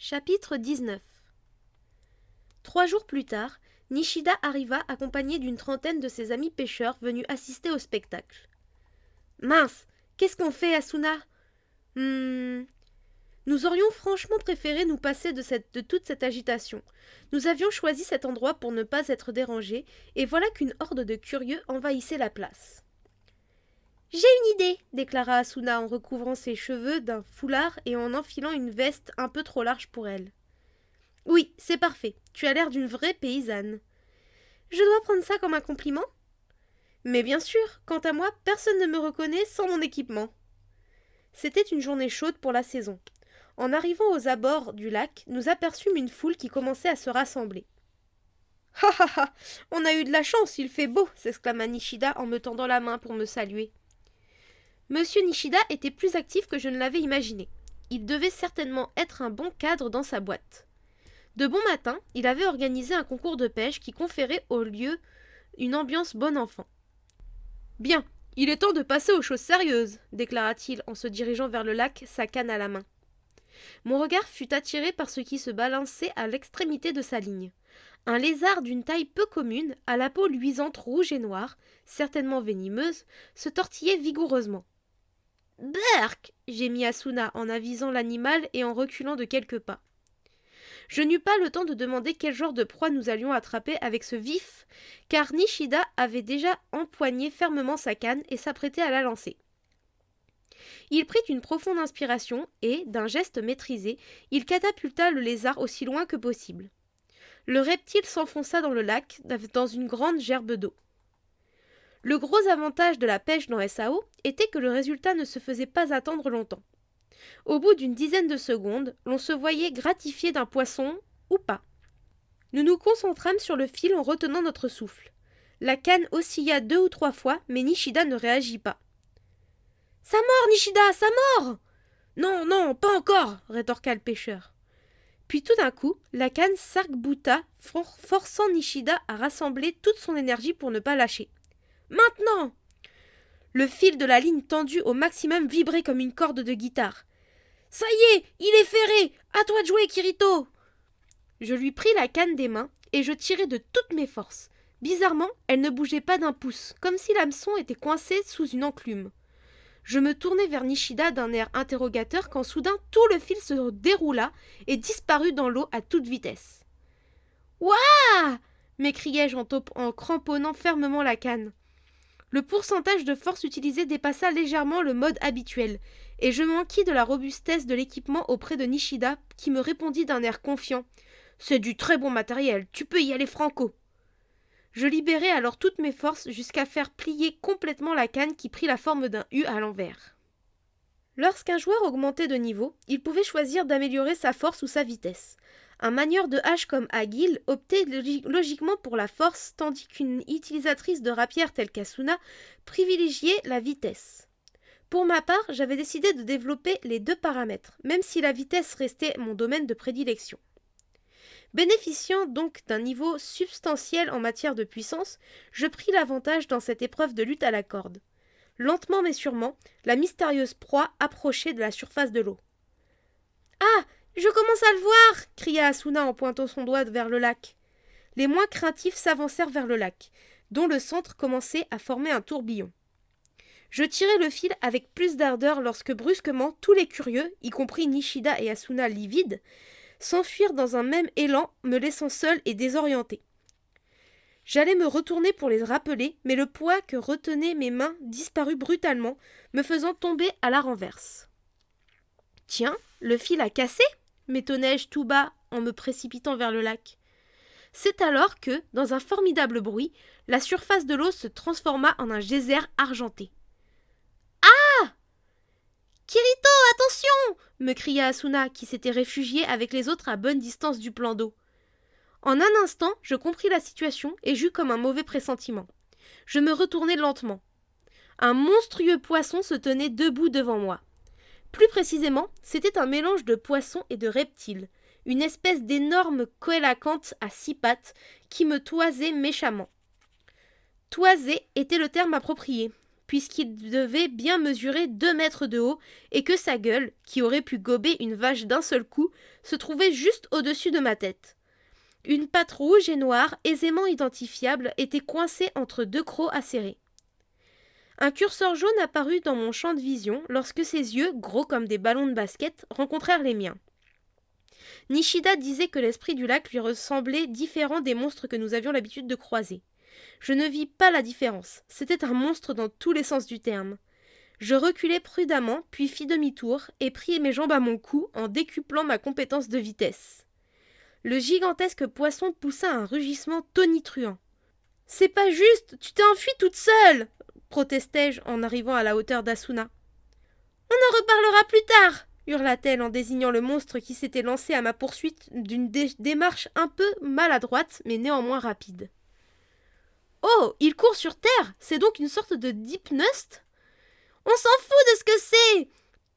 Chapitre 19. 3 jours plus tard, Nishida arriva accompagnée d'une trentaine de ses amis pêcheurs venus assister au spectacle. Mince, qu'est-ce qu'on fait, Asuna? Nous aurions franchement préféré nous passer de toute cette agitation. Nous avions choisi cet endroit pour ne pas être dérangés, et voilà qu'une horde de curieux envahissait la place. J'ai une idée, déclara Asuna en recouvrant ses cheveux d'un foulard et en enfilant une veste un peu trop large pour elle. Oui, c'est parfait, tu as l'air d'une vraie paysanne. Je dois prendre ça comme un compliment? Mais bien sûr, quant à moi, personne ne me reconnaît sans mon équipement. C'était une journée chaude pour la saison. En arrivant aux abords du lac, nous aperçûmes une foule qui commençait à se rassembler. « Ha ha ha! On a eu de la chance, il fait beau !» s'exclama Nishida en me tendant la main pour me saluer. Monsieur Nishida était plus actif que je ne l'avais imaginé. Il devait certainement être un bon cadre dans sa boîte. De bon matin, il avait organisé un concours de pêche qui conférait au lieu une ambiance bon enfant. « Bien, il est temps de passer aux choses sérieuses, déclara-t-il en se dirigeant vers le lac, sa canne à la main. Mon regard fut attiré par ce qui se balançait à l'extrémité de sa ligne. Un lézard d'une taille peu commune, à la peau luisante rouge et noire, certainement venimeuse, se tortillait vigoureusement. « Berk !» gémit Asuna en avisant l'animal et en reculant de quelques pas. Je n'eus pas le temps de demander quel genre de proie nous allions attraper avec ce vif, car Nishida avait déjà empoigné fermement sa canne et s'apprêtait à la lancer. Il prit une profonde inspiration et, d'un geste maîtrisé, il catapulta le lézard aussi loin que possible. Le reptile s'enfonça dans le lac, dans une grande gerbe d'eau. Le gros avantage de la pêche dans SAO était que le résultat ne se faisait pas attendre longtemps. Au bout d'une dizaine de secondes, l'on se voyait gratifié d'un poisson, ou pas. Nous nous concentrâmes sur le fil en retenant notre souffle. La canne oscilla 2 ou 3 fois, mais Nishida ne réagit pas. « Ça mord, Nishida, ça mord !»« Non, non, pas encore !» rétorqua le pêcheur. Puis tout d'un coup, la canne s'arc-bouta, forçant Nishida à rassembler toute son énergie pour ne pas lâcher. « Maintenant !» Le fil de la ligne tendue au maximum vibrait comme une corde de guitare. « Ça y est, il est ferré! À toi de jouer, Kirito !» Je lui pris la canne des mains et je tirai de toutes mes forces. Bizarrement, elle ne bougeait pas d'un pouce, comme si l'hameçon était coincé sous une enclume. Je me tournai vers Nishida d'un air interrogateur quand soudain tout le fil se déroula et disparut dans l'eau à toute vitesse. « Ouah !» m'écriai-je en cramponnant fermement la canne. Le pourcentage de force utilisé dépassa légèrement le mode habituel, et je m'enquis de la robustesse de l'équipement auprès de Nishida, qui me répondit d'un air confiant. « C'est du très bon matériel, tu peux y aller franco !» Je libérai alors toutes mes forces jusqu'à faire plier complètement la canne qui prit la forme d'un U à l'envers. Lorsqu'un joueur augmentait de niveau, il pouvait choisir d'améliorer sa force ou sa vitesse. Un manieur de hache comme Agil optait logiquement pour la force, tandis qu'une utilisatrice de rapière telle qu'Asuna privilégiait la vitesse. Pour ma part, j'avais décidé de développer les 2 paramètres, même si la vitesse restait mon domaine de prédilection. Bénéficiant donc d'un niveau substantiel en matière de puissance, je pris l'avantage dans cette épreuve de lutte à la corde. Lentement mais sûrement, la mystérieuse proie approchait de la surface de l'eau. « Ah, je commence à le voir !» cria Asuna en pointant son doigt vers le lac. Les moins craintifs s'avancèrent vers le lac, dont le centre commençait à former un tourbillon. Je tirai le fil avec plus d'ardeur lorsque brusquement tous les curieux, y compris Nishida et Asuna livides, s'enfuirent dans un même élan, me laissant seul et désorienté. J'allais me retourner pour les rappeler, mais le poids que retenaient mes mains disparut brutalement, me faisant tomber à la renverse. « Tiens, le fil a cassé ?» m'étonnai-je tout bas en me précipitant vers le lac. C'est alors que, dans un formidable bruit, la surface de l'eau se transforma en un geyser argenté. « Ah ! Kirito, attention !» me cria Asuna, qui s'était réfugiée avec les autres à bonne distance du plan d'eau. En un instant, je compris la situation et j'eus comme un mauvais pressentiment. Je me retournai lentement. Un monstrueux poisson se tenait debout devant moi. Plus précisément, c'était un mélange de poisson et de reptile, une espèce d'énorme coélacanthe à 6 pattes qui me toisait méchamment. Toiser était le terme approprié. puisqu'il devait bien mesurer 2 mètres de haut et que sa gueule, qui aurait pu gober une vache d'un seul coup, se trouvait juste au-dessus de ma tête. Une patte rouge et noire, aisément identifiable, était coincée entre 2 crocs acérés. Un curseur jaune apparut dans mon champ de vision lorsque ses yeux, gros comme des ballons de basket, rencontrèrent les miens. Nishida disait que l'esprit du lac lui ressemblait différent des monstres que nous avions l'habitude de croiser. Je ne vis pas la différence, c'était un monstre dans tous les sens du terme. Je reculai prudemment, puis fis demi-tour et pris mes jambes à mon cou en décuplant ma compétence de vitesse. Le gigantesque poisson poussa un rugissement tonitruant. « C'est pas juste, tu t'es enfuie toute seule !» protestai-je en arrivant à la hauteur d'Asuna. « On en reparlera plus tard !» hurla-t-elle en désignant le monstre qui s'était lancé à ma poursuite d'une démarche un peu maladroite, mais néanmoins rapide. « Oh, il court sur terre, c'est donc une sorte de Deepnust ?»« On s'en fout de ce que c'est !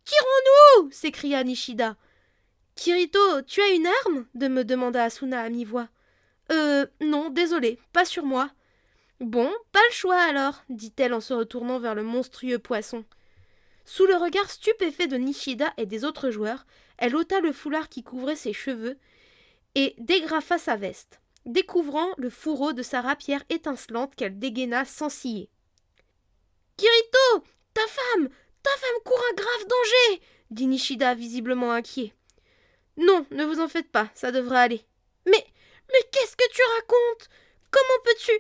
Tirons-nous !» s'écria Nishida. « Kirito, tu as une arme ?» me demanda Asuna à mi-voix. « Non, désolé, pas sur moi. »« Bon, pas le choix alors, » dit-elle en se retournant vers le monstrueux poisson. Sous le regard stupéfait de Nishida et des autres joueurs, elle ôta le foulard qui couvrait ses cheveux et dégrafa sa veste, découvrant le fourreau de sa rapière étincelante qu'elle dégaina sans ciller. « Kirito, ta femme court un grave danger !» dit Nishida, visiblement inquiet. « Non, ne vous en faites pas, ça devrait aller. »« Mais qu'est-ce que tu racontes ? Comment peux-tu »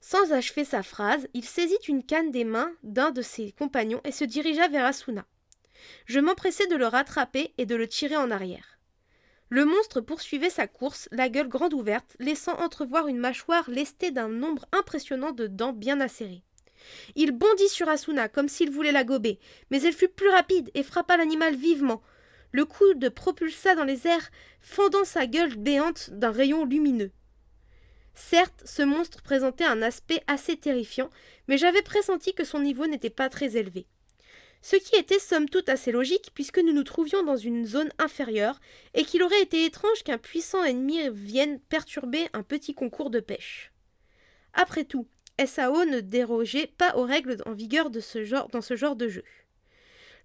Sans achever sa phrase, il saisit une canne des mains d'un de ses compagnons et se dirigea vers Asuna. Je m'empressai de le rattraper et de le tirer en arrière. Le monstre poursuivait sa course, la gueule grande ouverte, laissant entrevoir une mâchoire lestée d'un nombre impressionnant de dents bien acérées. Il bondit sur Asuna comme s'il voulait la gober, mais elle fut plus rapide et frappa l'animal vivement. Le coude propulsa dans les airs, fendant sa gueule béante d'un rayon lumineux. Certes, ce monstre présentait un aspect assez terrifiant, mais j'avais pressenti que son niveau n'était pas très élevé. Ce qui était somme toute assez logique puisque nous nous trouvions dans une zone inférieure et qu'il aurait été étrange qu'un puissant ennemi vienne perturber un petit concours de pêche. Après tout, SAO ne dérogeait pas aux règles en vigueur dans ce genre de jeu.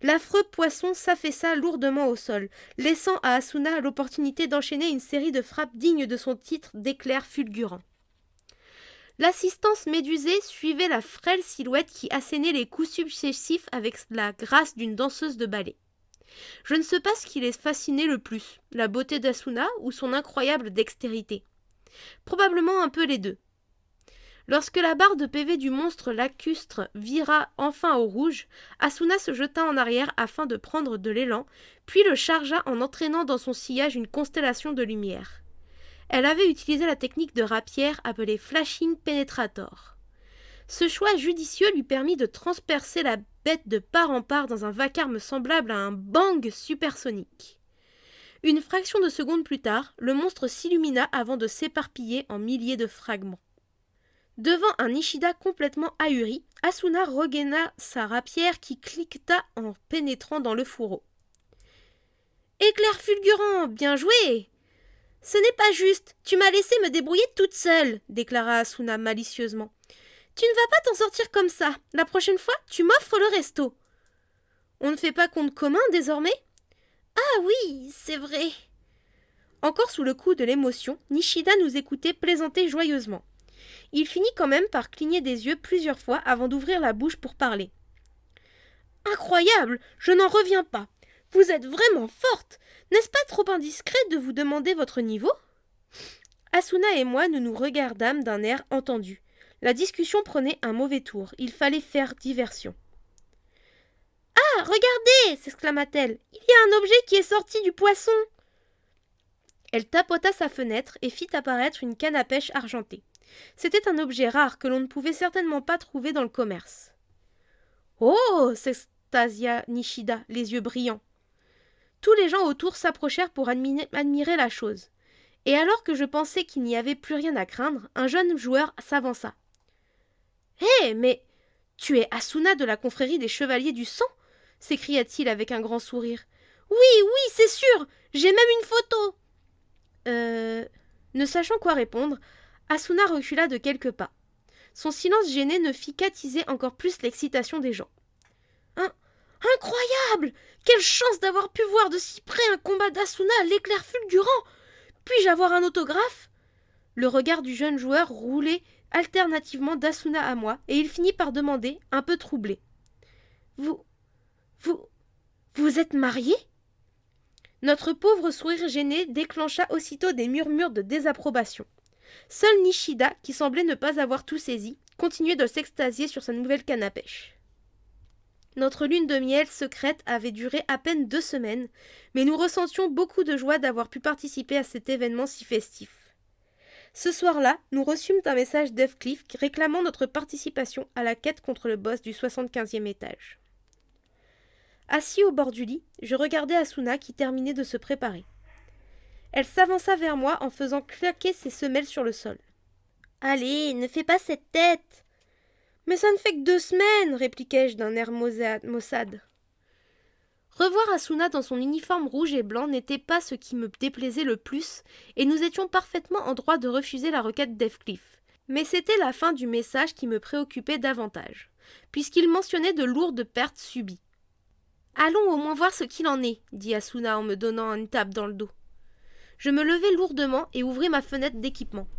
L'affreux poisson s'affaissa lourdement au sol, laissant à Asuna l'opportunité d'enchaîner une série de frappes dignes de son titre d'éclair fulgurant. L'assistance médusée suivait la frêle silhouette qui assénait les coups successifs avec la grâce d'une danseuse de ballet. Je ne sais pas ce qui les fascinait le plus, la beauté d'Asuna ou son incroyable dextérité. Probablement un peu les deux. Lorsque la barre de PV du monstre lacustre vira enfin au rouge, Asuna se jeta en arrière afin de prendre de l'élan, puis le chargea en entraînant dans son sillage une constellation de lumière. Elle avait utilisé la technique de rapière appelée Flashing Penetrator. Ce choix judicieux lui permit de transpercer la bête de part en part dans un vacarme semblable à un bang supersonique. Une fraction de seconde plus tard, le monstre s'illumina avant de s'éparpiller en milliers de fragments. Devant un Nishida complètement ahuri, Asuna regaina sa rapière qui cliqueta en pénétrant dans le fourreau. « Éclair fulgurant, bien joué !»« Ce n'est pas juste, tu m'as laissé me débrouiller toute seule, » déclara Asuna malicieusement. « Tu ne vas pas t'en sortir comme ça, la prochaine fois tu m'offres le resto. »« On ne fait pas compte commun désormais ?»« Ah oui, c'est vrai. » Encore sous le coup de l'émotion, Nishida nous écoutait plaisanter joyeusement. Il finit quand même par cligner des yeux plusieurs fois avant d'ouvrir la bouche pour parler. « Incroyable, je n'en reviens pas. Vous êtes vraiment forte. N'est-ce pas trop indiscret de vous demander votre niveau ?» Asuna et moi, nous nous regardâmes d'un air entendu. La discussion prenait un mauvais tour. Il fallait faire diversion. « Ah, regardez !» s'exclama-t-elle. « Il y a un objet qui est sorti du poisson !» Elle tapota sa fenêtre et fit apparaître une canne à pêche argentée. C'était un objet rare que l'on ne pouvait certainement pas trouver dans le commerce. « Oh !» s'extasia Nishida, les yeux brillants. Tous les gens autour s'approchèrent pour admirer la chose. Et alors que je pensais qu'il n'y avait plus rien à craindre, un jeune joueur s'avança. « Hé, mais tu es Asuna de la confrérie des Chevaliers du Sang ?» s'écria-t-il avec un grand sourire. « Oui, c'est sûr, j'ai même une photo !» Ne sachant quoi répondre, Asuna recula de quelques pas. Son silence gêné ne fit qu'attiser encore plus l'excitation des gens. Incroyable! Quelle chance d'avoir pu voir de si près un combat d'Asuna à l'éclair fulgurant! Puis-je avoir un autographe? Le regard du jeune joueur roulait alternativement d'Asuna à moi, et il finit par demander, un peu troublé. Vous êtes marié? Notre pauvre sourire gêné déclencha aussitôt des murmures de désapprobation. Seul Nishida, qui semblait ne pas avoir tout saisi, continuait de s'extasier sur sa nouvelle canne à pêche. Notre lune de miel secrète avait duré à peine 2 semaines, mais nous ressentions beaucoup de joie d'avoir pu participer à cet événement si festif. Ce soir-là, nous reçûmes un message d'Heathcliff réclamant notre participation à la quête contre le boss du 75e étage. Assis au bord du lit, je regardais Asuna qui terminait de se préparer. Elle s'avança vers moi en faisant claquer ses semelles sur le sol. « Allez, ne fais pas cette tête !»« Mais ça ne fait que 2 semaines !» répliquai-je d'un air maussade. Revoir Asuna dans son uniforme rouge et blanc n'était pas ce qui me déplaisait le plus, et nous étions parfaitement en droit de refuser la requête d'Heathcliff. Mais c'était la fin du message qui me préoccupait davantage, puisqu'il mentionnait de lourdes pertes subies. « Allons au moins voir ce qu'il en est, » dit Asuna en me donnant une tape dans le dos. Je me levai lourdement et ouvris ma fenêtre d'équipement.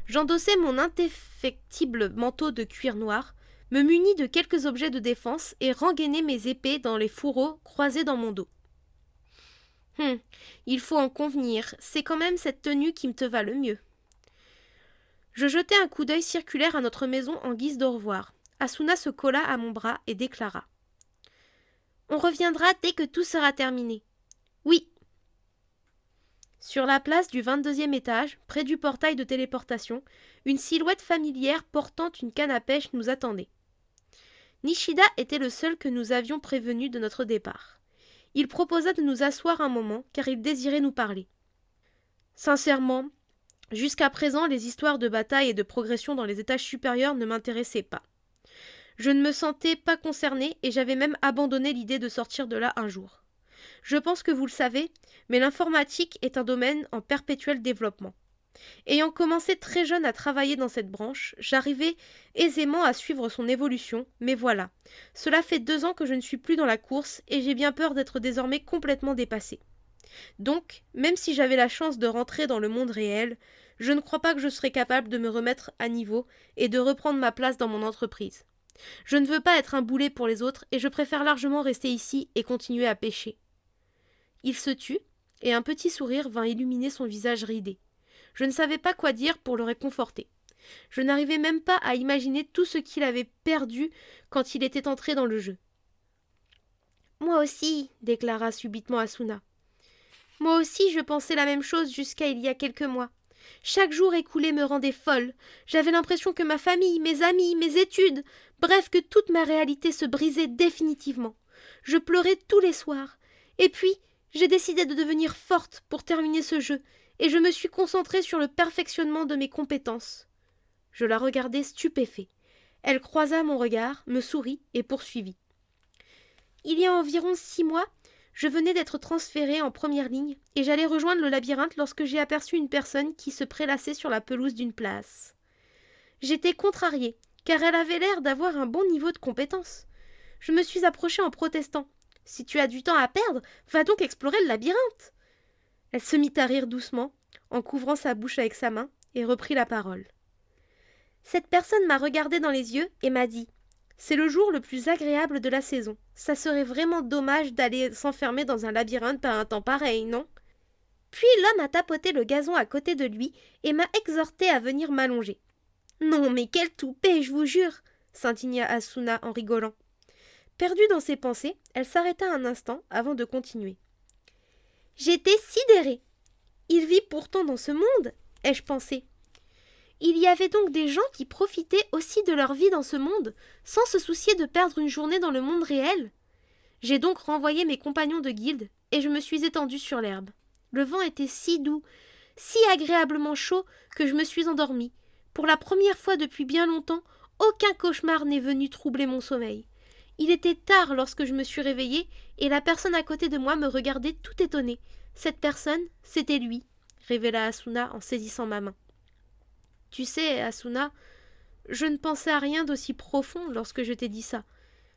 J'endossai mon indéfectible manteau de cuir noir, me munis de quelques objets de défense et rengainai mes épées dans les fourreaux croisés dans mon dos. Il faut en convenir, c'est quand même cette tenue qui me te va le mieux. Je jetai un coup d'œil circulaire à notre maison en guise d'au revoir. Asuna se colla à mon bras et déclara. « On reviendra dès que tout sera terminé. »« Oui. » Sur la place du 22e étage, près du portail de téléportation, une silhouette familière portant une canne à pêche nous attendait. Nishida était le seul que nous avions prévenu de notre départ. Il proposa de nous asseoir un moment, car il désirait nous parler. Sincèrement, jusqu'à présent, les histoires de bataille et de progression dans les étages supérieurs ne m'intéressaient pas. Je ne me sentais pas concernée et j'avais même abandonné l'idée de sortir de là un jour. Je pense que vous le savez, mais l'informatique est un domaine en perpétuel développement. Ayant commencé très jeune à travailler dans cette branche, j'arrivais aisément à suivre son évolution, mais voilà, cela fait 2 ans que je ne suis plus dans la course et j'ai bien peur d'être désormais complètement dépassée. Donc, même si j'avais la chance de rentrer dans le monde réel, je ne crois pas que je serais capable de me remettre à niveau et de reprendre ma place dans mon entreprise. Je ne veux pas être un boulet pour les autres et je préfère largement rester ici et continuer à pêcher. Il se tut, et un petit sourire vint illuminer son visage ridé. Je ne savais pas quoi dire pour le réconforter. Je n'arrivais même pas à imaginer tout ce qu'il avait perdu quand il était entré dans le jeu. « Moi aussi, » déclara subitement Asuna. « Moi aussi, je pensais la même chose jusqu'à il y a quelques mois. Chaque jour écoulé me rendait folle. J'avais l'impression que ma famille, mes amis, mes études, bref, que toute ma réalité se brisait définitivement. Je pleurais tous les soirs. Et puis, j'ai décidé de devenir forte pour terminer ce jeu, et je me suis concentrée sur le perfectionnement de mes compétences. » Je la regardai stupéfait. Elle croisa mon regard, me sourit et poursuivit. « Il y a environ 6 mois, je venais d'être transférée en première ligne, et j'allais rejoindre le labyrinthe lorsque j'ai aperçu une personne qui se prélassait sur la pelouse d'une place. J'étais contrariée, car elle avait l'air d'avoir un bon niveau de compétence. Je me suis approchée en protestant. « Si tu as du temps à perdre, va donc explorer le labyrinthe !» Elle se mit à rire doucement, en couvrant sa bouche avec sa main, et reprit la parole. Cette personne m'a regardé dans les yeux et m'a dit « C'est le jour le plus agréable de la saison. Ça serait vraiment dommage d'aller s'enfermer dans un labyrinthe par un temps pareil, non ?» Puis l'homme a tapoté le gazon à côté de lui et m'a exhorté à venir m'allonger. « Non, mais quel toupet, je vous jure !» s'indigna Asuna en rigolant. Perdue dans ses pensées, elle s'arrêta un instant avant de continuer. « J'étais sidérée. Il vit pourtant dans ce monde, ai-je pensé. Il y avait donc des gens qui profitaient aussi de leur vie dans ce monde, sans se soucier de perdre une journée dans le monde réel. J'ai donc renvoyé mes compagnons de guilde, et je me suis étendue sur l'herbe. Le vent était si doux, si agréablement chaud, que je me suis endormie. Pour la première fois depuis bien longtemps, aucun cauchemar n'est venu troubler mon sommeil. Il était tard lorsque je me suis réveillée, et la personne à côté de moi me regardait tout étonnée. Cette personne, c'était lui, révéla Asuna en saisissant ma main. Tu sais, Asuna, Je ne pensais à rien d'aussi profond lorsque je t'ai dit ça,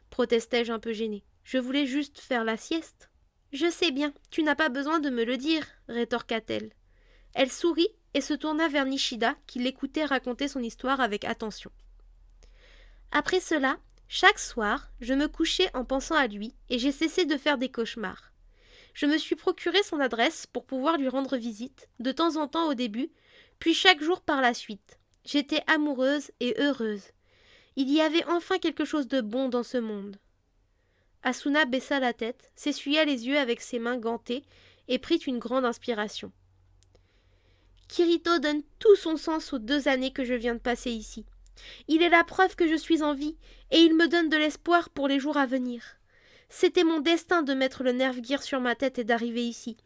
protestai-je un peu gênée. Je voulais juste faire la sieste. Je sais bien, tu n'as pas besoin de me le dire, rétorqua-t-elle. Elle sourit et se tourna vers Nishida, qui l'écoutait raconter son histoire avec attention. Après cela, chaque soir, je me couchais en pensant à lui et j'ai cessé de faire des cauchemars. Je me suis procuré son adresse pour pouvoir lui rendre visite, de temps en temps au début, puis chaque jour par la suite. J'étais amoureuse et heureuse. Il y avait enfin quelque chose de bon dans ce monde. Asuna baissa la tête, s'essuya les yeux avec ses mains gantées et prit une grande inspiration. Kirito donne tout son sens aux 2 années que je viens de passer ici. Il est la preuve que je suis en vie, et il me donne de l'espoir pour les jours à venir. C'était mon destin de mettre le nerf-gear sur ma tête et d'arriver ici.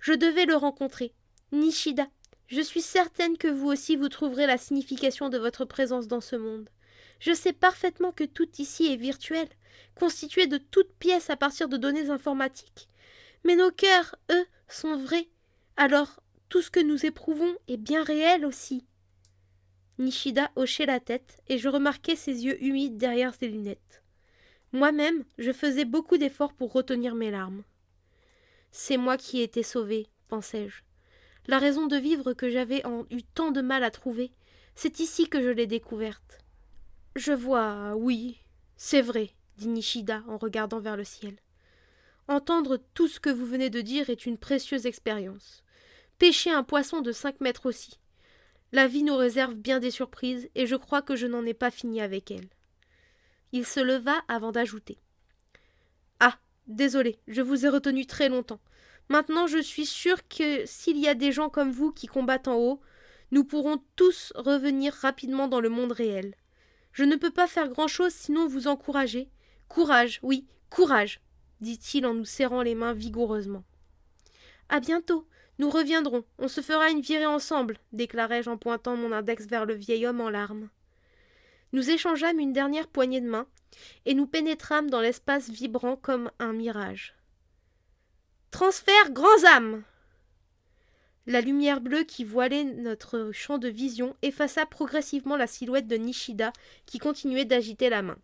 Je devais le rencontrer. Nishida, je suis certaine que vous aussi vous trouverez la signification de votre présence dans ce monde. Je sais parfaitement que tout ici est virtuel, constitué de toutes pièces à partir de données informatiques. Mais nos cœurs, eux, sont vrais. Alors, tout ce que nous éprouvons est bien réel aussi. Nishida hochait la tête et je remarquai ses yeux humides derrière ses lunettes. Moi-même, je faisais beaucoup d'efforts pour retenir mes larmes. C'est moi qui ai été sauvée, pensai-je. La raison de vivre que j'avais eu tant de mal à trouver, c'est ici que je l'ai découverte. Je vois, oui, c'est vrai, dit Nishida en regardant vers le ciel. Entendre tout ce que vous venez de dire est une précieuse expérience. Pêcher un poisson de 5 mètres aussi. La vie nous réserve bien des surprises, et je crois que je n'en ai pas fini avec elle. Il se leva avant d'ajouter. Ah, désolé, je vous ai retenu très longtemps. Maintenant, je suis sûre que s'il y a des gens comme vous qui combattent en haut, nous pourrons tous revenir rapidement dans le monde réel. Je ne peux pas faire grand-chose sinon vous encourager. Courage, oui, courage, dit-il en nous serrant les mains vigoureusement. À bientôt. Nous reviendrons, on se fera une virée ensemble, déclarai-je en pointant mon index vers le vieil homme en larmes. Nous échangeâmes une dernière poignée de main, et nous pénétrâmes dans l'espace vibrant comme un mirage. Transfert grands âmes! La lumière bleue qui voilait notre champ de vision effaça progressivement la silhouette de Nishida qui continuait d'agiter la main.